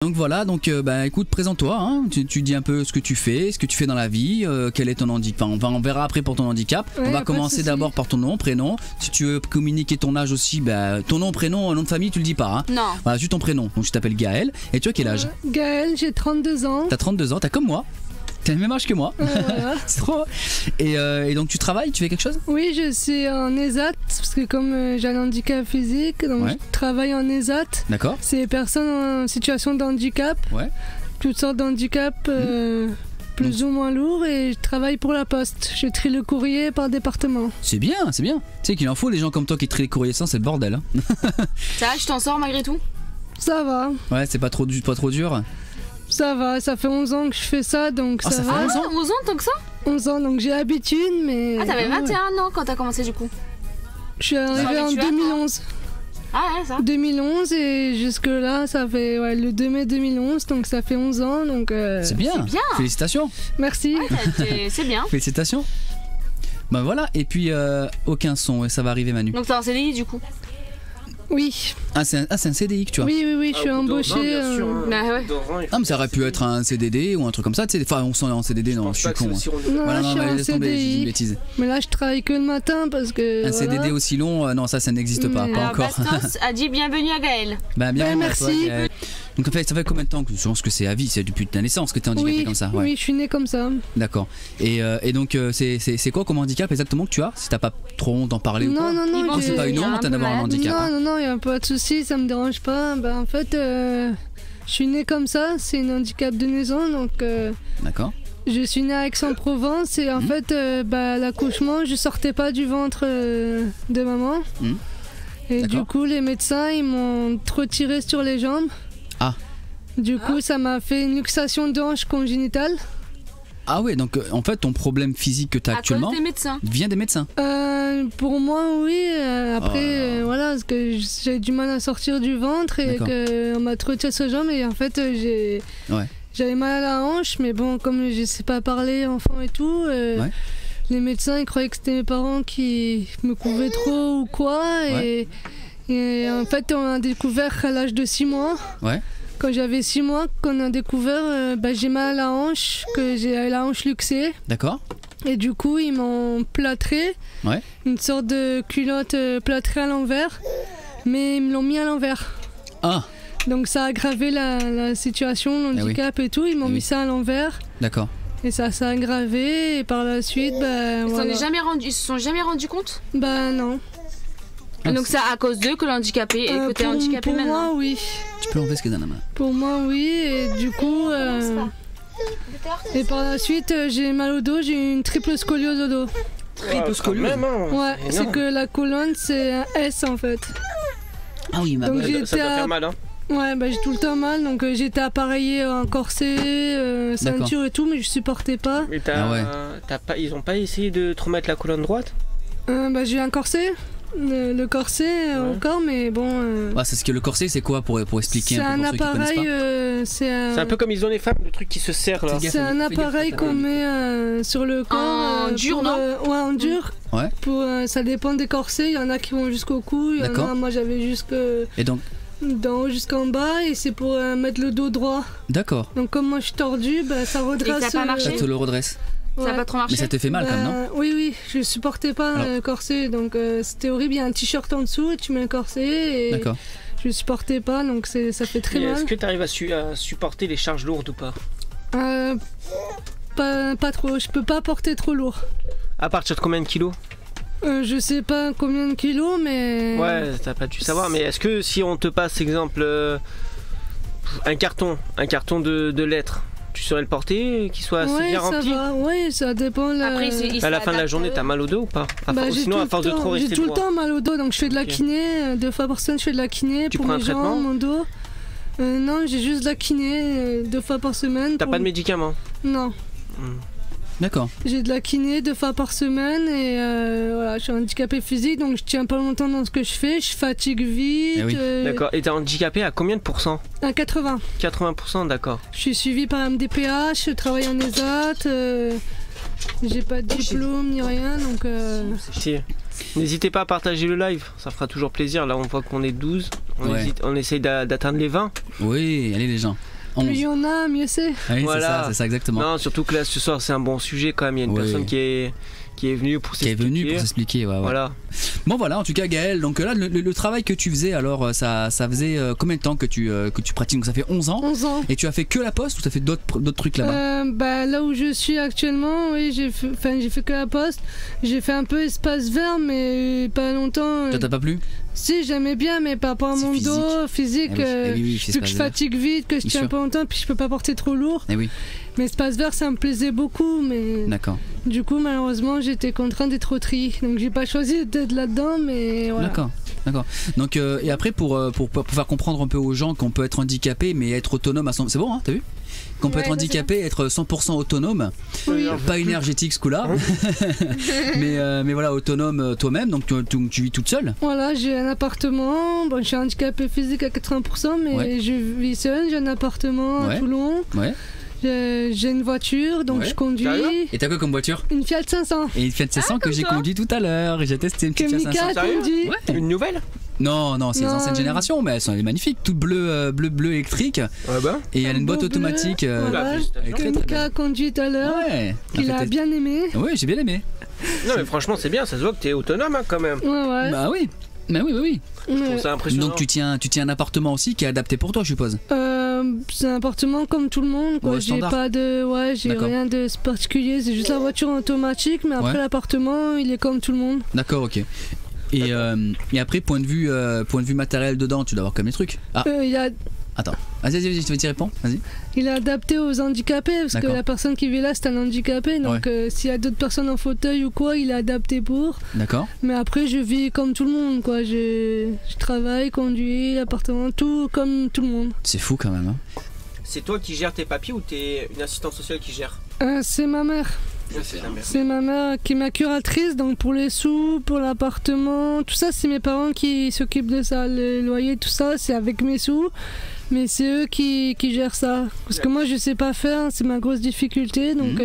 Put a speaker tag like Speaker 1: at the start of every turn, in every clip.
Speaker 1: Donc voilà, donc bah écoute, présente-toi, hein. Tu dis un peu ce que tu fais dans la vie, quel est ton handicap, enfin, on verra après pour ton handicap.
Speaker 2: Ouais,
Speaker 1: on va commencer d'abord par ton nom, prénom. Si tu veux communiquer ton âge aussi, bah, ton nom, prénom, nom de famille, tu le dis pas. Hein.
Speaker 3: Non.
Speaker 1: Voilà, juste ton prénom. Donc je t'appelle Gaël. Et tu as quel âge?
Speaker 2: Gaël, j'ai 32 ans.
Speaker 1: T'as 32 ans, t'as comme moi. T'as le même âge que moi.
Speaker 2: Voilà.
Speaker 1: C'est trop. Et donc tu travailles, tu fais quelque chose?
Speaker 2: Oui, je suis en ESAT, parce que comme j'ai un handicap physique, donc
Speaker 1: Ouais.
Speaker 2: je travaille en ESAT.
Speaker 1: D'accord.
Speaker 2: C'est les personnes en situation de handicap,
Speaker 1: Ouais.
Speaker 2: toutes sortes de handicaps plus ou moins lourds, et je travaille pour la poste. Je trie le courrier par département.
Speaker 1: C'est bien, c'est bien. Tu sais qu'il en faut des gens comme toi qui trient les courriers sans, c'est le bordel. Hein.
Speaker 3: Ça va, je t'en sors malgré tout?
Speaker 2: Ça va,
Speaker 1: Ouais, c'est pas trop dur.
Speaker 2: ça va, ça fait 11 ans que je fais ça, donc
Speaker 1: Ah, ça fait
Speaker 3: Ah,
Speaker 1: 11 ans
Speaker 3: 11 ans tant que ça?
Speaker 2: 11 ans, donc j'ai l'habitude, mais
Speaker 3: Ah, t'avais 21 ans quand t'as commencé du coup?
Speaker 2: je suis arrivée en
Speaker 3: tu as, toi
Speaker 2: 2011.
Speaker 3: Ah ouais, ça.
Speaker 2: 2011 et jusque là ça fait le 2 mai 2011, donc ça fait 11 ans, donc
Speaker 1: C'est bien.
Speaker 3: C'est bien.
Speaker 1: Félicitations.
Speaker 2: merci.
Speaker 3: C'est bien.
Speaker 1: Félicitations. Bah voilà, et puis aucun son, et ça va arriver Manu.
Speaker 3: Donc t'es en CDI du coup?
Speaker 2: Oui,
Speaker 1: Ah c'est un CDI que tu as.
Speaker 2: oui, je suis embauchée.
Speaker 3: Bah ouais.
Speaker 1: Ah mais ça aurait pu être un CDD ou un truc comme ça, tu sais. Enfin on sent en CDD, non, je suis con. Hein.
Speaker 2: Non,
Speaker 1: Voilà,
Speaker 2: là,
Speaker 1: non,
Speaker 2: je suis
Speaker 1: mais
Speaker 2: en
Speaker 1: laisse tomber, j'ai dit une
Speaker 2: CDI.
Speaker 1: bêtise.
Speaker 2: Mais là, je travaille que le matin parce que.
Speaker 1: Un
Speaker 2: voilà.
Speaker 1: CDD aussi long, non ça n'existe pas,
Speaker 2: Mais-
Speaker 1: pas
Speaker 3: Alors
Speaker 1: encore.
Speaker 3: Bastos a dit bienvenue à Gaël.
Speaker 1: Bah bien,
Speaker 2: Ouais,
Speaker 1: à toi,
Speaker 2: merci.
Speaker 1: Gaël. Donc en fait, ça fait combien de temps que je pense que c'est à vie, c'est depuis ta naissance que t'es handicapé
Speaker 2: Oui,
Speaker 1: comme ça. Ouais.
Speaker 2: oui, je suis née comme ça.
Speaker 1: D'accord. Et donc c'est quoi comme handicap exactement que tu as? Si t'as pas trop honte d'en parler ou
Speaker 2: Non,
Speaker 1: quoi?
Speaker 2: non, non,
Speaker 1: Oh, c'est pas une
Speaker 3: Il y a un
Speaker 1: honte
Speaker 3: peu
Speaker 1: d'avoir un
Speaker 3: malade.
Speaker 1: handicap. hein.
Speaker 2: Non, il n'y a pas de souci, ça me dérange pas. Bah, en fait, je suis née comme ça, c'est un handicap de naissance, donc
Speaker 1: D'accord.
Speaker 2: je suis née à Aix-en-Provence et en fait, l'accouchement, je sortais pas du ventre de maman.
Speaker 1: Mhm.
Speaker 2: Et
Speaker 1: D'accord.
Speaker 2: du coup, les médecins, ils m'ont trop tiré sur les jambes.
Speaker 1: Ah.
Speaker 2: Du coup, ça m'a fait une luxation de hanche congénitale.
Speaker 1: Ah ouais, donc en fait ton problème physique que t'as
Speaker 3: À cause
Speaker 1: actuellement
Speaker 3: des médecins.
Speaker 1: vient des médecins.
Speaker 2: Pour moi, oui. Après,
Speaker 1: Oh.
Speaker 2: voilà, parce que j'ai du mal à sortir du ventre et
Speaker 1: D'accord.
Speaker 2: qu'on m'a trop tiré sur les jambes. Et en fait,
Speaker 1: Ouais.
Speaker 2: j'avais mal à la hanche, mais bon, comme je sais pas parler enfant et tout,
Speaker 1: Ouais.
Speaker 2: les médecins ils croyaient que c'était mes parents qui me couvaient trop ou quoi. Et en fait, on a découvert à l'âge de 6 mois.
Speaker 1: Ouais.
Speaker 2: Quand j'avais 6 mois, qu'on a découvert, j'ai mal à la hanche, que j'ai la hanche luxée.
Speaker 1: D'accord.
Speaker 2: Et du coup, ils m'ont plâtré,
Speaker 1: Ouais.
Speaker 2: une sorte de culotte plâtrée à l'envers, mais ils me l'ont mis à l'envers.
Speaker 1: Ah,
Speaker 2: Donc ça a aggravé la situation, le
Speaker 1: Eh oui.
Speaker 2: handicap et tout. Ils m'ont
Speaker 1: Eh
Speaker 2: mis
Speaker 1: oui.
Speaker 2: ça à l'envers
Speaker 1: d'accord.
Speaker 2: et ça s'est aggravé. Et par la suite, voilà.
Speaker 3: Ils se sont jamais rendus compte?
Speaker 2: Bah non.
Speaker 1: Ah,
Speaker 3: Donc c'est à cause d'eux que l'handicapé et que t'es handicapé
Speaker 2: pour
Speaker 3: maintenant.
Speaker 2: moi, oui.
Speaker 1: Tu peux enlever ce qu'il y a dans la main.
Speaker 2: Pour moi, oui. Et du coup, et par la suite, j'ai mal au dos. J'ai eu une triple scoliose au dos.
Speaker 1: Triple scoliose.
Speaker 2: Ouais, c'est que la colonne, c'est un S en fait.
Speaker 1: Ah oui,
Speaker 2: Donc j'ai
Speaker 4: Ça
Speaker 2: été
Speaker 4: doit faire mal, hein.
Speaker 2: Ouais, j'ai tout le temps mal, donc j'ai été appareillée en corset, ceinture et tout, mais je supportais pas.
Speaker 4: Mais
Speaker 1: Ah ouais.
Speaker 4: ils ont pas essayé de te remettre la colonne droite?
Speaker 2: J'ai eu un corset, le corset
Speaker 4: Ouais.
Speaker 2: encore, mais bon.
Speaker 1: Ah, c'est ce que le corset, c'est quoi pour expliquer
Speaker 2: C'est
Speaker 1: un peu
Speaker 2: un
Speaker 1: pour ceux qui connaissent
Speaker 2: appareil,
Speaker 1: pas
Speaker 2: c'est
Speaker 4: C'est un peu comme ils ont les femmes, le truc qui se serre là.
Speaker 1: Fais gaffe,
Speaker 2: c'est un
Speaker 1: fais gaffe,
Speaker 2: appareil
Speaker 1: fais
Speaker 2: qu'on
Speaker 1: gaffe.
Speaker 2: met sur le corps.
Speaker 3: En dur,
Speaker 2: pour,
Speaker 3: non
Speaker 2: Ouais, en dur.
Speaker 1: Ouais.
Speaker 2: Pour, ça dépend des corsets, il y en a qui vont jusqu'au cou, il y en
Speaker 1: D'accord.
Speaker 2: a, moi j'avais
Speaker 1: Et donc,
Speaker 2: d'en haut jusqu'en bas, et c'est pour mettre le dos droit.
Speaker 1: d'accord.
Speaker 2: Donc comme moi je suis tordue, ça redresse.
Speaker 3: Et ça a pas marché
Speaker 1: Ça te le redresse.
Speaker 3: Ça a pas trop marché?
Speaker 1: Mais ça te fait mal quand même, non?
Speaker 2: Oui, je supportais pas
Speaker 1: Alors-
Speaker 2: le corset, donc c'était horrible. Il y a un t-shirt en dessous et tu mets un corset et
Speaker 1: D'accord.
Speaker 2: je supportais pas, donc ça fait très
Speaker 4: Et
Speaker 2: mal.
Speaker 4: est-ce que tu arrives à supporter les charges lourdes ou pas?
Speaker 2: Pas trop, je peux pas porter trop lourd.
Speaker 4: À partir de combien de kilos?
Speaker 2: Je sais pas combien de kilos, mais.
Speaker 4: Ouais, t'as pas dû savoir, mais est-ce que si on te passe, exemple, un carton de lettres, tu saurais le porter, qu'il soit assez
Speaker 2: Ouais,
Speaker 4: bien
Speaker 2: ça
Speaker 4: rempli?
Speaker 2: va, ouais, ça dépend.
Speaker 3: Après,
Speaker 4: À la fin de la journée, t'as mal au dos ou pas?
Speaker 2: J'ai
Speaker 4: Sinon,
Speaker 2: tout
Speaker 4: à
Speaker 2: le
Speaker 4: force de
Speaker 2: temps-
Speaker 4: trop rester
Speaker 2: J'ai tout le
Speaker 4: droit.
Speaker 2: temps mal au dos, donc je fais de la
Speaker 4: Ok.
Speaker 2: kiné, 2 fois par semaine je fais de la kiné
Speaker 4: Tu
Speaker 2: pour
Speaker 4: prends un
Speaker 2: mes
Speaker 4: traitement
Speaker 2: jambes, mon dos. Non, j'ai juste de la kiné 2 fois par semaine.
Speaker 4: T'as
Speaker 2: pour-
Speaker 4: pas de médicaments?
Speaker 2: Non.
Speaker 1: D'accord.
Speaker 2: J'ai de la kiné 2 fois par semaine et voilà, je suis handicapée physique, donc je tiens pas longtemps dans ce que je fais, je fatigue vite.
Speaker 1: Eh oui.
Speaker 4: D'accord. Et t'es handicapé à combien de pourcents?
Speaker 2: À 80.
Speaker 4: 80%, d'accord.
Speaker 2: Je suis suivie par MDPH, je travaille en ESAT, j'ai pas de diplôme ni rien, donc.
Speaker 4: Si. N'hésitez pas à partager le live, ça fera toujours plaisir. Là, on voit qu'on est 12.
Speaker 1: Ouais.
Speaker 4: On essaye d'atteindre les 20.
Speaker 1: Oui, allez les gens.
Speaker 2: Plus il y en a, mieux c'est.
Speaker 1: Oui,
Speaker 4: Voilà.
Speaker 1: c'est ça exactement.
Speaker 4: Non, surtout que là, ce soir, c'est un bon sujet quand même. Il y a une
Speaker 1: Oui.
Speaker 4: personne qui est venue pour
Speaker 1: Qui est
Speaker 4: s'expliquer.
Speaker 1: venu pour s'expliquer, ouais.
Speaker 4: Voilà.
Speaker 1: Bon voilà, en tout cas Gaël, donc là le travail que tu faisais, alors ça faisait combien de temps que tu pratiques? Donc ça fait 11 ans.
Speaker 2: 11 ans.
Speaker 1: Et tu as fait que la poste ou tu as fait d'autres trucs là-bas?
Speaker 2: Bah, là où je suis actuellement, oui, j'ai fait que la poste. J'ai fait un peu espace vert, mais pas longtemps.
Speaker 1: Ça t'a pas plu?
Speaker 2: Si, j'aimais bien, mais par rapport à
Speaker 1: C'est
Speaker 2: mon
Speaker 1: physique.
Speaker 2: dos, physique,
Speaker 1: Eh oui,
Speaker 2: vu
Speaker 1: c'est
Speaker 2: que je
Speaker 1: espace
Speaker 2: fatigue vite, que je
Speaker 1: Bien
Speaker 2: tiens
Speaker 1: sûr.
Speaker 2: pas longtemps, puis je peux pas porter trop lourd.
Speaker 1: Eh oui,
Speaker 2: Mais espace vert, ça me plaisait beaucoup, mais
Speaker 1: d'accord.
Speaker 2: du coup, malheureusement, j'étais contrainte d'être au tri. Donc, j'ai pas choisi d'être là-dedans, mais voilà.
Speaker 1: D'accord. Donc et après pour faire comprendre un peu aux gens qu'on peut être handicapé mais être autonome à 100%, c'est bon, hein, t'as vu? Qu'on peut
Speaker 3: Ouais,
Speaker 1: être
Speaker 3: ça,
Speaker 1: handicapé, être 100% autonome,
Speaker 2: Oui.
Speaker 1: pas énergétique ce coup-là, mais voilà, autonome toi-même, donc tu vis toute seule.
Speaker 2: Voilà, j'ai un appartement. Bon, je suis handicapé physique à 80%, mais
Speaker 1: Ouais.
Speaker 2: je vis seule. J'ai un appartement
Speaker 1: Ouais.
Speaker 2: à Toulon.
Speaker 1: Ouais.
Speaker 2: J'ai une voiture, donc
Speaker 1: Ouais.
Speaker 2: je conduis.
Speaker 4: Sérieux
Speaker 1: Et t'as quoi comme voiture?
Speaker 2: Une Fiat 500
Speaker 1: Et une Fiat 500 que j'ai
Speaker 3: toi.
Speaker 1: conduit tout à l'heure. J'ai testé une
Speaker 2: que
Speaker 1: petite Fiat
Speaker 2: Mika
Speaker 1: 500.
Speaker 2: a
Speaker 4: Sérieux
Speaker 2: conduit.
Speaker 1: Ouais.
Speaker 4: Une nouvelle?
Speaker 1: Non, c'est les
Speaker 2: Non.
Speaker 1: anciennes générations, mais elles sont magnifiques, toutes bleu électrique.
Speaker 4: Ouais, bah.
Speaker 1: Et elle a une boîte
Speaker 2: Beau
Speaker 1: automatique.
Speaker 2: bleu, voilà.
Speaker 1: elle est
Speaker 2: Que
Speaker 1: très, très
Speaker 2: Mika
Speaker 1: belle.
Speaker 2: a conduit tout à l'heure.
Speaker 1: Ouais.
Speaker 2: Qu'il a bien aimé.
Speaker 1: Ouais, j'ai bien aimé.
Speaker 4: Non, mais franchement, c'est bien. Ça se voit que t'es autonome hein, quand même.
Speaker 2: Ouais.
Speaker 1: Bah oui. Bah oui.
Speaker 4: Je trouve
Speaker 2: Ouais.
Speaker 4: ça impressionnant.
Speaker 1: Donc tu tiens un appartement aussi qui est adapté pour toi, je suppose.
Speaker 2: C'est un appartement comme tout le monde, quoi.
Speaker 1: Ouais,
Speaker 2: J'ai
Speaker 1: standard.
Speaker 2: pas de, j'ai
Speaker 1: D'accord.
Speaker 2: rien de particulier. C'est juste la voiture automatique, mais après
Speaker 1: Ouais.
Speaker 2: l'appartement, il est comme tout le monde.
Speaker 1: D'accord, ok. Et après, point de vue matériel dedans, tu dois avoir comme les trucs. Ah, attends. Vas-y, tu veux y répondre? Vas-y.
Speaker 2: Il est adapté aux handicapés, parce que
Speaker 1: D'accord.
Speaker 2: la personne qui vit là, c'est un handicapé. Donc s'il y a d'autres personnes en fauteuil ou quoi, il est adapté pour.
Speaker 1: D'accord.
Speaker 2: Mais après, je vis comme tout le monde, quoi. Je travaille, conduis, appartement, tout comme tout le monde.
Speaker 1: C'est fou quand même. Hein.
Speaker 4: C'est toi qui gères tes papiers ou t'es une assistante sociale qui gère?
Speaker 2: C'est ma mère.
Speaker 4: C'est la mère.
Speaker 2: C'est ma mère qui est ma curatrice, donc pour les sous, pour l'appartement, tout ça, c'est mes parents qui s'occupent de ça. Le loyer, tout ça, c'est avec mes sous, mais c'est eux qui gèrent ça. Parce que moi, je sais pas faire, c'est ma grosse difficulté, donc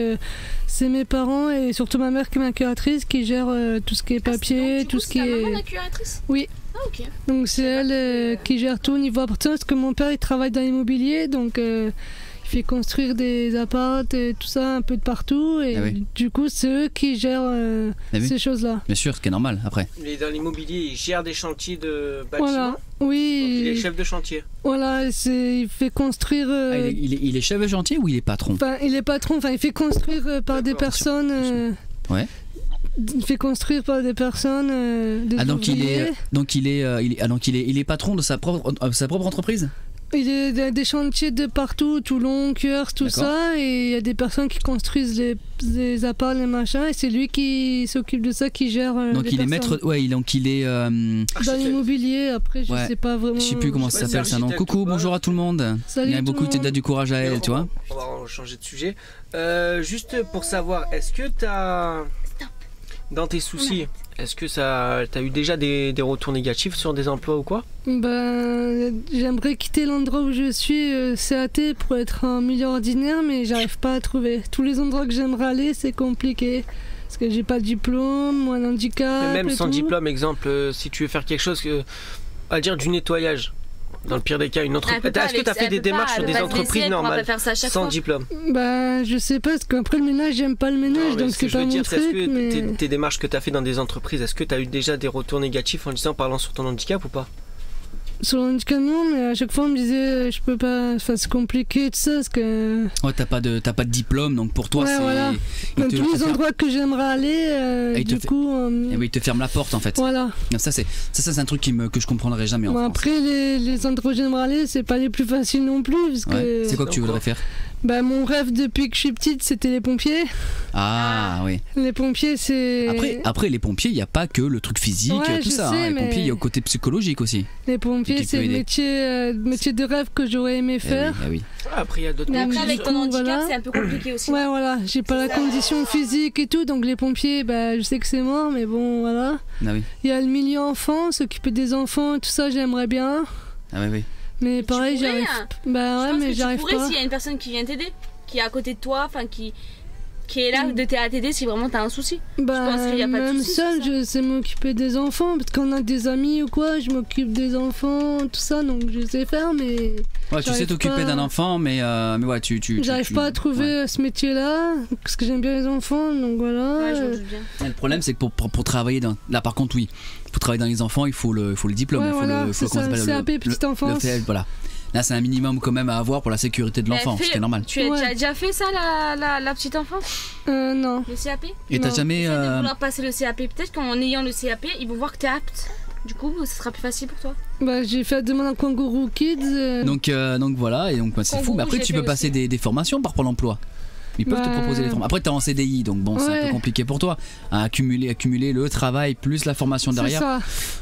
Speaker 2: c'est mes parents et surtout ma mère qui est ma curatrice qui gère tout ce qui est papier, tout ce qui
Speaker 3: C'est ta
Speaker 2: est.
Speaker 3: maman la curatrice?
Speaker 2: Oui.
Speaker 3: Ah, ok.
Speaker 2: Donc c'est elle qui gère tout au niveau appartement, parce que mon père il travaille dans l'immobilier, donc il fait construire des apparts et tout ça un peu de partout, et
Speaker 1: Ah oui.
Speaker 2: du coup c'est eux qui gèrent
Speaker 1: vu
Speaker 2: ces choses-là.
Speaker 1: Bien sûr, ce qui est normal après.
Speaker 4: Mais dans l'immobilier, il gère des chantiers de bâtiments.
Speaker 2: Voilà,
Speaker 4: Donc, il est
Speaker 2: oui,
Speaker 4: chef de chantier.
Speaker 2: voilà, il fait construire.
Speaker 1: Ah, il est chef de chantier ou il est patron?
Speaker 2: Enfin, il est patron, enfin il fait construire par des
Speaker 4: D'accord,
Speaker 2: personnes.
Speaker 1: Ouais.
Speaker 2: Il fait construire par des personnes. Des
Speaker 1: Ah donc
Speaker 2: ouvriers.
Speaker 1: il est patron de sa propre entreprise?
Speaker 2: Il y a des chantiers de partout, Toulon, Cuers, tout
Speaker 1: D'accord.
Speaker 2: ça, et il y a des personnes qui construisent les apparts, les machins, et c'est lui qui s'occupe de ça, qui gère
Speaker 1: Donc
Speaker 2: les
Speaker 1: il est
Speaker 2: personnes.
Speaker 1: maître, ouais, donc il est,
Speaker 2: Dans l'immobilier, après je
Speaker 1: Ouais.
Speaker 2: sais pas vraiment.
Speaker 1: je sais plus comment ça
Speaker 4: Ouais,
Speaker 1: s'appelle
Speaker 4: c'est
Speaker 1: ça. Non,
Speaker 4: architecte
Speaker 1: coucou,
Speaker 4: ou pas.
Speaker 1: bonjour à tout le monde.
Speaker 2: Salut
Speaker 1: Il y a
Speaker 2: tout
Speaker 1: beaucoup
Speaker 2: le
Speaker 1: qui
Speaker 2: monde.
Speaker 1: donnent du courage à elle, tu vois.
Speaker 4: On va changer de sujet. Juste pour savoir, est-ce que t'as dans tes soucis, est-ce que t'as eu déjà des retours négatifs sur des emplois ou quoi?
Speaker 2: Ben, j'aimerais quitter l'endroit où je suis, CAT, pour être en milieu ordinaire, mais j'arrive pas à trouver. Tous les endroits que j'aimerais aller, c'est compliqué. Parce que j'ai pas de diplôme, moi un handicap.
Speaker 4: Mais même
Speaker 2: et
Speaker 4: sans
Speaker 2: tout.
Speaker 4: diplôme, exemple, si tu veux faire quelque chose, à dire du nettoyage, dans le pire des cas, une entreprise. Est-ce que tu as fait des démarches sur des entreprises normales
Speaker 3: faire ça à chaque
Speaker 4: sans
Speaker 3: fois.
Speaker 4: diplôme?
Speaker 2: Ben, je sais pas, parce qu'après le ménage, j'aime pas le ménage,
Speaker 4: Non, mais
Speaker 2: donc
Speaker 4: ce que
Speaker 2: c'est
Speaker 4: je veux
Speaker 2: pas mon
Speaker 4: dire, c'est
Speaker 2: truc.
Speaker 4: est-ce que
Speaker 2: Mais...
Speaker 4: tes démarches que tu as fait dans des entreprises, est-ce que tu as eu déjà des retours négatifs en parlant sur ton handicap ou pas?
Speaker 2: Sur le handicap, non, mais à chaque fois on me disait je peux pas, enfin c'est compliqué tout ça, parce que
Speaker 1: Ouais, t'as pas de diplôme, donc pour toi
Speaker 2: Ouais,
Speaker 1: c'est.
Speaker 2: voilà.
Speaker 1: il
Speaker 2: dans
Speaker 1: te-
Speaker 2: tous les
Speaker 1: il te-
Speaker 2: endroits que j'aimerais aller,
Speaker 1: Et il te
Speaker 2: du
Speaker 1: fait-
Speaker 2: coup,
Speaker 1: Eh oui, il te ferme la porte en fait.
Speaker 2: voilà.
Speaker 1: Non, ça c'est un truc que je comprendrai jamais en
Speaker 2: Bon,
Speaker 1: France.
Speaker 2: après les endroits où j'aimerais aller, c'est pas les plus faciles non plus, parce
Speaker 1: Ouais.
Speaker 2: que
Speaker 1: C'est quoi que tu voudrais faire?
Speaker 2: bah, mon rêve depuis que je suis petite, c'était les pompiers.
Speaker 1: Ah oui.
Speaker 2: Les pompiers, c'est
Speaker 1: Après les pompiers, il n'y a pas que le truc physique,
Speaker 2: Ouais,
Speaker 1: tout
Speaker 2: je
Speaker 1: ça.
Speaker 2: sais,
Speaker 1: Les
Speaker 2: mais-
Speaker 1: pompiers, il y a le côté psychologique aussi.
Speaker 2: les pompiers,
Speaker 1: qui
Speaker 2: c'est
Speaker 1: peut
Speaker 2: le
Speaker 1: aider.
Speaker 2: métier de rêve que j'aurais aimé faire.
Speaker 1: Eh oui.
Speaker 4: Après, il y a d'autres
Speaker 3: Mais après,
Speaker 2: Donc,
Speaker 3: avec
Speaker 2: du
Speaker 3: ton
Speaker 2: coup,
Speaker 3: handicap,
Speaker 2: voilà.
Speaker 3: c'est un peu compliqué aussi.
Speaker 2: Ouais, voilà, j'ai pas la condition physique et tout, donc les pompiers, bah, je sais que c'est mort, mais bon, voilà.
Speaker 1: Ah oui.
Speaker 2: Il y a le milieu enfant, s'occuper des enfants, tout ça, j'aimerais bien.
Speaker 1: Ah oui, oui.
Speaker 2: Mais pareil,
Speaker 3: pourrais,
Speaker 2: j'arrive.
Speaker 3: hein.
Speaker 2: Bah
Speaker 3: Je
Speaker 2: ouais,
Speaker 3: pense
Speaker 2: mais
Speaker 3: que
Speaker 2: j'arrive
Speaker 3: tu pourrais
Speaker 2: pas.
Speaker 3: s'il y a une personne qui vient t'aider, qui est à côté de toi, enfin qui qui est là à t'aider si vraiment t'as un souci.
Speaker 2: Bah,
Speaker 3: pense qu'il y a pas de
Speaker 2: même
Speaker 3: souci,
Speaker 2: seul,
Speaker 3: c'est ça
Speaker 2: je sais m'occuper des enfants, parce qu'on a des amis ou quoi, je m'occupe des enfants, tout ça, donc je sais faire, mais...
Speaker 1: Ouais, tu sais
Speaker 2: j'arrive
Speaker 1: t'occuper
Speaker 2: pas-
Speaker 1: d'un enfant, mais ouais,
Speaker 2: J'arrive pas à trouver ce métier-là, parce que j'aime bien les enfants, donc voilà.
Speaker 3: Ouais, je me doute bien.
Speaker 1: Le problème, c'est que pour travailler dans. Là, par contre, oui, pour travailler dans les enfants, il faut le diplôme.
Speaker 2: Ouais,
Speaker 1: il faut
Speaker 2: voilà,
Speaker 1: le,
Speaker 2: c'est
Speaker 1: comment
Speaker 2: ça,
Speaker 1: s'appelle,
Speaker 2: CAP, petite enfance.
Speaker 1: Voilà. Là, c'est un minimum quand même à avoir pour la sécurité de l'enfant, ce qui est normal.
Speaker 3: Tu as
Speaker 2: Ouais.
Speaker 3: déjà fait ça, la petite enfance?
Speaker 2: Non.
Speaker 3: Le CAP?
Speaker 1: Et t'as
Speaker 2: Non.
Speaker 1: jamais.
Speaker 3: Essaie de vouloir passer le CAP. Peut-être qu'en ayant le CAP, ils vont voir que t'es apte. Du coup, ça sera plus facile pour toi.
Speaker 2: Bah, j'ai fait la demande à Kangourou Kids.
Speaker 1: Donc voilà, et donc bah, c'est fou.
Speaker 3: Kangourou,
Speaker 1: Mais après,
Speaker 3: j'ai
Speaker 1: tu
Speaker 3: fait
Speaker 1: peux passer
Speaker 3: aussi.
Speaker 1: des formations par Pôle emploi. Ils peuvent te
Speaker 2: Bah,
Speaker 1: proposer des formations. Après, t'es en CDI, donc bon, c'est un
Speaker 2: ouais.
Speaker 1: peu compliqué pour toi. À accumuler le travail plus la formation
Speaker 2: C'est
Speaker 1: derrière.
Speaker 2: ça.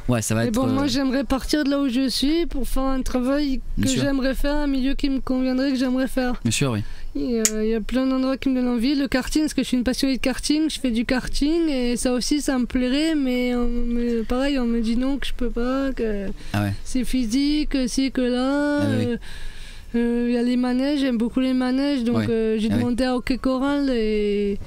Speaker 1: Ouais, ça va
Speaker 2: Mais
Speaker 1: être.
Speaker 2: bon, moi j'aimerais partir de là où je suis pour faire un travail que
Speaker 1: Bien sûr.
Speaker 2: j'aimerais faire, un milieu qui me conviendrait, que j'aimerais faire.
Speaker 1: Bien sûr, oui.
Speaker 2: Il y a plein d'endroits qui me donnent envie. Le karting, parce que je suis une passionnée de karting, je fais du karting et ça aussi, ça me plairait, mais pareil, on me dit non, que je peux pas, que
Speaker 1: Ah ouais.
Speaker 2: c'est physique, que ci, que là.
Speaker 1: Ah oui.
Speaker 2: Il y a les manèges, j'aime beaucoup les manèges, donc
Speaker 1: Ouais.
Speaker 2: j'ai
Speaker 1: Ah oui.
Speaker 2: demandé à Hockey Choral et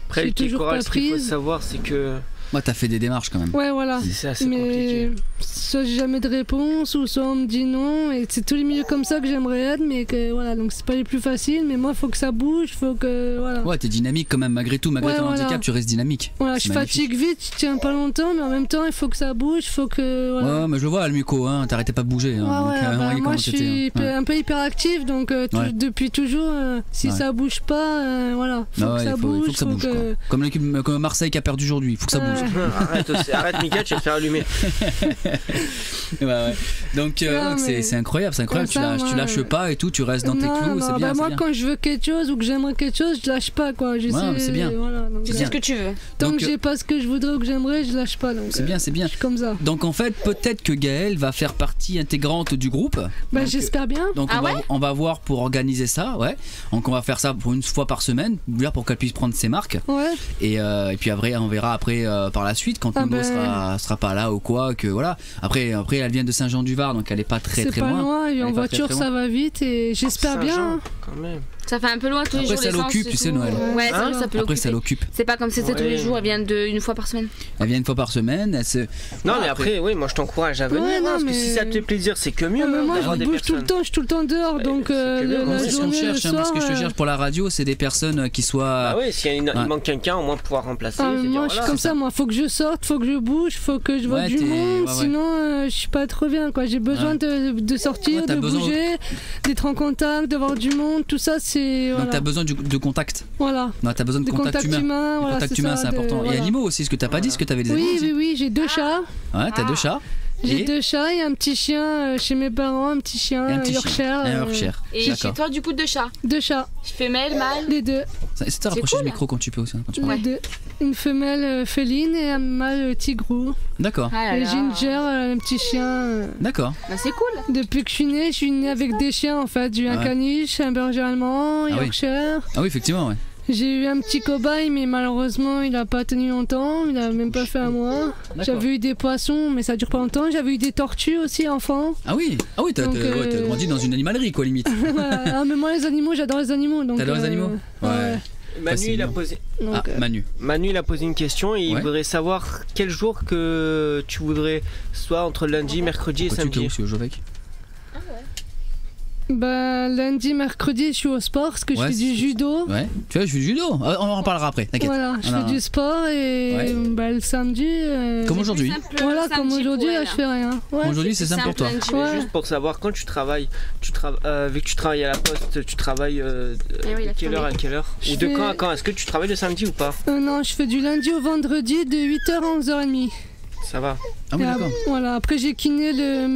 Speaker 4: Après,
Speaker 2: j'ai
Speaker 4: le quai
Speaker 2: toujours
Speaker 4: choral,
Speaker 2: pas
Speaker 4: ce qu'il faut
Speaker 2: prise.
Speaker 4: savoir, c'est que
Speaker 1: Moi, t'as fait des démarches quand même.
Speaker 2: ouais, voilà.
Speaker 4: c'est assez
Speaker 2: Mais
Speaker 4: compliqué.
Speaker 2: soit j'ai jamais de réponse ou soit on me dit non et c'est tous les milieux comme ça que j'aimerais être mais que voilà donc c'est pas les plus faciles mais moi il faut que ça bouge, faut que voilà.
Speaker 1: Ouais, t'es dynamique quand même, malgré tout, malgré
Speaker 2: Ouais,
Speaker 1: ton
Speaker 2: voilà.
Speaker 1: handicap, tu restes dynamique.
Speaker 2: Voilà,
Speaker 1: C'est
Speaker 2: je
Speaker 1: magnifique.
Speaker 2: fatigue vite, je tiens pas longtemps mais en même temps il faut que ça bouge, faut que voilà.
Speaker 1: Ouais, mais je le vois, Almuco, hein, t'arrêtais pas de bouger. Hein,
Speaker 2: Ouais,
Speaker 1: donc,
Speaker 2: ouais,
Speaker 1: on
Speaker 2: bah,
Speaker 1: voyait
Speaker 2: moi
Speaker 1: comment
Speaker 2: je
Speaker 1: t'étais,
Speaker 2: suis
Speaker 1: hein. Ouais.
Speaker 2: un peu hyperactive donc
Speaker 1: Ouais.
Speaker 2: depuis toujours si
Speaker 1: Ouais.
Speaker 2: ça bouge pas voilà, faut
Speaker 1: Non,
Speaker 2: que
Speaker 1: ouais,
Speaker 2: ça
Speaker 1: il faut
Speaker 2: bouge,
Speaker 1: que ça bouge. Quoi. Comme l'équipe comme Marseille qui a perdu aujourd'hui, il faut que ça bouge.
Speaker 4: Arrête Mika, tu vas te faire allumer.
Speaker 1: Ouais. Donc
Speaker 2: Non,
Speaker 1: donc
Speaker 2: mais
Speaker 1: c'est incroyable, c'est incroyable.
Speaker 2: comme ça,
Speaker 1: tu
Speaker 2: moi,
Speaker 1: lâches pas et tout, tu restes dans tes
Speaker 2: Non,
Speaker 1: clous,
Speaker 2: non,
Speaker 1: c'est bien.
Speaker 2: bah,
Speaker 1: c'est
Speaker 2: moi
Speaker 1: bien.
Speaker 2: quand je veux quelque chose ou que j'aimerais quelque chose, je lâche pas quoi.
Speaker 1: Ouais, mais c'est bien.
Speaker 2: Voilà, donc,
Speaker 3: Tu sais ce que tu veux.
Speaker 2: tant
Speaker 1: Donc,
Speaker 2: que j'ai pas ce que je voudrais ou que j'aimerais, je lâche pas. Donc,
Speaker 1: C'est bien, c'est bien.
Speaker 2: Je suis comme ça.
Speaker 1: Donc en fait, peut-être que Gaël va faire partie intégrante du groupe.
Speaker 2: Bah,
Speaker 1: Donc,
Speaker 2: j'espère bien.
Speaker 1: Donc
Speaker 3: Ah
Speaker 1: on va voir pour organiser ça, ouais. Donc on va faire ça pour une fois par semaine, déjà pour qu'elle puisse prendre ses marques.
Speaker 2: Ouais.
Speaker 1: Et puis après, on verra après par la suite quand
Speaker 2: Ah
Speaker 1: Nono
Speaker 2: ben.
Speaker 1: sera pas là ou quoi, que voilà. Après elle vient de Saint-Jean-du-Var, donc elle est pas très
Speaker 2: C'est
Speaker 1: très
Speaker 2: pas
Speaker 1: loin.
Speaker 2: loin. Et
Speaker 1: Elle
Speaker 2: en
Speaker 1: est pas
Speaker 2: voiture,
Speaker 1: très, très
Speaker 2: ça va vite. Et j'espère bien.
Speaker 4: Saint-Jean, quand même.
Speaker 3: Ça fait un peu loin tous les
Speaker 1: Après,
Speaker 3: jours.
Speaker 1: ça
Speaker 3: l'essence
Speaker 1: l'occupe,
Speaker 3: et
Speaker 1: tu sais,
Speaker 3: tout.
Speaker 1: Noël.
Speaker 3: Ouais,
Speaker 2: Hein
Speaker 3: ça peut
Speaker 1: Après ça
Speaker 3: l'occuper.
Speaker 1: l'occupe.
Speaker 3: C'est pas comme c'était tous les
Speaker 4: Ouais.
Speaker 3: jours, elle vient une fois par semaine.
Speaker 1: Elle vient une fois par semaine. Elle se...
Speaker 4: Non,
Speaker 1: Voilà,
Speaker 4: mais après, oui, moi je t'encourage à venir.
Speaker 2: Ouais,
Speaker 4: hein,
Speaker 2: non,
Speaker 4: parce que
Speaker 2: mais-
Speaker 4: si ça te fait plaisir, c'est que mieux.
Speaker 2: Ah, mais
Speaker 4: hein,
Speaker 2: moi,
Speaker 4: d'avoir
Speaker 2: je
Speaker 4: des
Speaker 2: bouge tout le
Speaker 4: personnes.
Speaker 2: temps. Je suis tout le temps dehors.
Speaker 4: Ouais,
Speaker 2: Donc,
Speaker 4: c'est que bien.
Speaker 2: la
Speaker 1: c'est ce qu'on
Speaker 2: journée, le
Speaker 1: cherche, hein, parce
Speaker 2: soir.
Speaker 1: que ce que je cherche pour la radio, c'est des personnes qui soient.
Speaker 4: Ah ouais, s'il y a
Speaker 1: Ouais.
Speaker 4: il manque quelqu'un, au moins pouvoir remplacer.
Speaker 2: Ah,
Speaker 4: c'est
Speaker 2: mais
Speaker 4: dire,
Speaker 2: moi, je suis
Speaker 4: voilà.
Speaker 2: comme ça. Moi, faut que je sorte, faut que je bouge, faut que je vois
Speaker 1: Ouais,
Speaker 2: du
Speaker 1: t'es-
Speaker 2: monde.
Speaker 1: ouais, ouais.
Speaker 2: Sinon, je suis pas trop bien. Quoi. J'ai besoin
Speaker 1: Ouais.
Speaker 2: de sortir,
Speaker 1: Ouais, t'as
Speaker 2: de
Speaker 1: besoin-
Speaker 2: bouger, d'être en contact, de voir du monde. Tout ça, c'est.
Speaker 1: Donc
Speaker 2: Voilà.
Speaker 1: t'as besoin de contact.
Speaker 2: Voilà.
Speaker 1: Non, t'as besoin de
Speaker 2: Des
Speaker 1: contact
Speaker 2: contacts
Speaker 1: humain.
Speaker 2: humains.
Speaker 1: Le
Speaker 2: Voilà,
Speaker 1: contact
Speaker 2: c'est
Speaker 1: humain,
Speaker 2: ça,
Speaker 1: c'est
Speaker 2: de-
Speaker 1: important. Et
Speaker 2: voilà.
Speaker 1: animaux aussi, ce que t'as pas dit, ce que t'avais des animaux.
Speaker 2: Oui,
Speaker 1: aussi.
Speaker 2: oui, j'ai 2 chats.
Speaker 1: Ouais, t'as 2 chats.
Speaker 2: J'ai
Speaker 1: Et
Speaker 2: 2 chats et un petit chien chez mes parents, un petit chien,
Speaker 1: et un petit
Speaker 2: Yorkshire.
Speaker 1: chien. Un Yorkshire.
Speaker 3: Et chez
Speaker 1: D'accord.
Speaker 3: toi, du coup, 2 chats.
Speaker 2: 2 chats,
Speaker 3: Femelle, mâle.
Speaker 2: les deux.
Speaker 1: C'est de rapprocher
Speaker 3: cool.
Speaker 1: du micro quand tu peux aussi. Quand tu parles.
Speaker 2: Les deux. Une femelle féline et un mâle tigrou.
Speaker 1: D'accord.
Speaker 3: Ah là
Speaker 2: Et
Speaker 3: là.
Speaker 2: Ginger, un petit chien.
Speaker 1: D'accord.
Speaker 3: Bah, c'est cool.
Speaker 2: Depuis que je suis née avec des chiens en fait. J'ai eu un
Speaker 1: Ouais.
Speaker 2: caniche, un berger allemand,
Speaker 1: Ah oui.
Speaker 2: Yorkshire.
Speaker 1: Ah oui, effectivement, ouais.
Speaker 2: J'ai eu un petit cobaye, mais malheureusement, il a pas tenu longtemps. Il a même pas fait un mois.
Speaker 1: D'accord.
Speaker 2: J'avais eu des poissons, mais ça dure pas longtemps. J'avais eu des tortues aussi, enfant.
Speaker 1: Ah oui, t'as
Speaker 2: Donc,
Speaker 1: ouais, t'as grandi dans une animalerie, quoi, limite.
Speaker 2: Voilà. Ah, mais moi, les animaux, j'adore les animaux. donc,
Speaker 1: T'adores les animaux
Speaker 2: ouais.
Speaker 4: Manu, il a
Speaker 1: Fascinant.
Speaker 4: posé.
Speaker 2: Donc,
Speaker 1: Ah, Manu.
Speaker 4: Manu, il a posé une question et il
Speaker 1: Ouais.
Speaker 4: voudrait savoir quel jour que tu voudrais, soit entre lundi, mercredi et
Speaker 1: Pourquoi tu
Speaker 4: samedi.
Speaker 1: t'es aussi au Jovec?
Speaker 2: bah, lundi, mercredi, je suis au sport parce que
Speaker 1: Ouais,
Speaker 2: je fais du
Speaker 1: c'est-
Speaker 2: judo.
Speaker 1: Ouais. Tu vois, je fais du judo. On en reparlera après, t'inquiète.
Speaker 2: Voilà, je
Speaker 1: Voilà.
Speaker 2: fais du sport et
Speaker 1: Ouais.
Speaker 2: bah, le samedi.
Speaker 1: Comme aujourd'hui.
Speaker 2: Voilà, comme aujourd'hui, là, je fais rien. Ouais,
Speaker 1: Aujourd'hui, c'est simple pour toi.
Speaker 3: lundi.
Speaker 2: Ouais.
Speaker 4: Juste pour savoir, quand tu travailles, vu que tu travailles à la poste, tu travailles
Speaker 3: oui, il
Speaker 4: de
Speaker 3: a
Speaker 4: quelle heure à
Speaker 3: fermé.
Speaker 4: quelle heure
Speaker 2: Je
Speaker 4: Ou de
Speaker 2: fais-
Speaker 4: quand à quand Est-ce que tu travailles le samedi ou pas
Speaker 2: Non, je fais du lundi au vendredi de 8h à 11h30.
Speaker 4: Ça va.
Speaker 1: Ah oui,
Speaker 2: Et
Speaker 1: d'accord.
Speaker 2: Voilà, après j'ai kiné le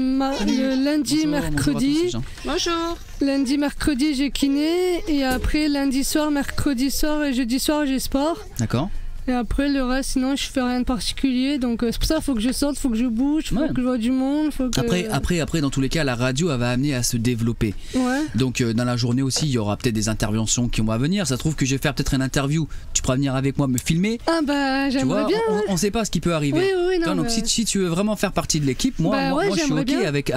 Speaker 2: lundi,
Speaker 1: Bonjour,
Speaker 2: mercredi.
Speaker 1: bonjour à tous ces gens.
Speaker 3: Bonjour.
Speaker 2: Lundi, mercredi, j'ai kiné. Et après, lundi soir, mercredi soir et jeudi soir, j'ai sport.
Speaker 1: D'accord.
Speaker 2: Et après, le reste, sinon, je fais rien de particulier. Donc, c'est pour ça, il faut que je sorte, il faut que je bouge, il faut
Speaker 1: Ouais.
Speaker 2: que je vois du monde. Faut que...
Speaker 1: Après, dans tous les cas, la radio, elle va amener à se développer.
Speaker 2: Ouais.
Speaker 1: Donc, dans la journée aussi, il y aura peut-être des interventions qui vont venir. Ça se trouve que je vais faire peut-être une interview. Tu pourras venir avec moi me filmer.
Speaker 2: Ah, bah,
Speaker 1: Tu
Speaker 2: j'aimerais
Speaker 1: vois,
Speaker 2: bien.
Speaker 1: on sait pas ce qui peut arriver.
Speaker 2: Oui, oui,
Speaker 1: Tu vois,
Speaker 2: non.
Speaker 1: donc
Speaker 2: bah,
Speaker 1: si tu veux vraiment faire partie de l'équipe, moi,
Speaker 2: Bah ouais,
Speaker 1: moi je suis
Speaker 2: j'aimerais
Speaker 1: ok
Speaker 2: bien.
Speaker 1: avec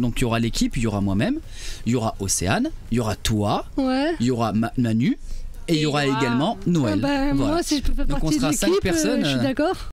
Speaker 1: donc il y aura l'équipe, il y aura moi-même, il y aura Océane, il y aura toi,
Speaker 2: Ouais.
Speaker 1: il y aura Manu Et il y aura également Noël.
Speaker 2: Ah bah,
Speaker 1: Voilà.
Speaker 2: Moi, si je peux faire
Speaker 1: Donc on
Speaker 2: partie de
Speaker 1: sera 5
Speaker 2: l'équipe,
Speaker 1: personnes.
Speaker 2: je suis d'accord.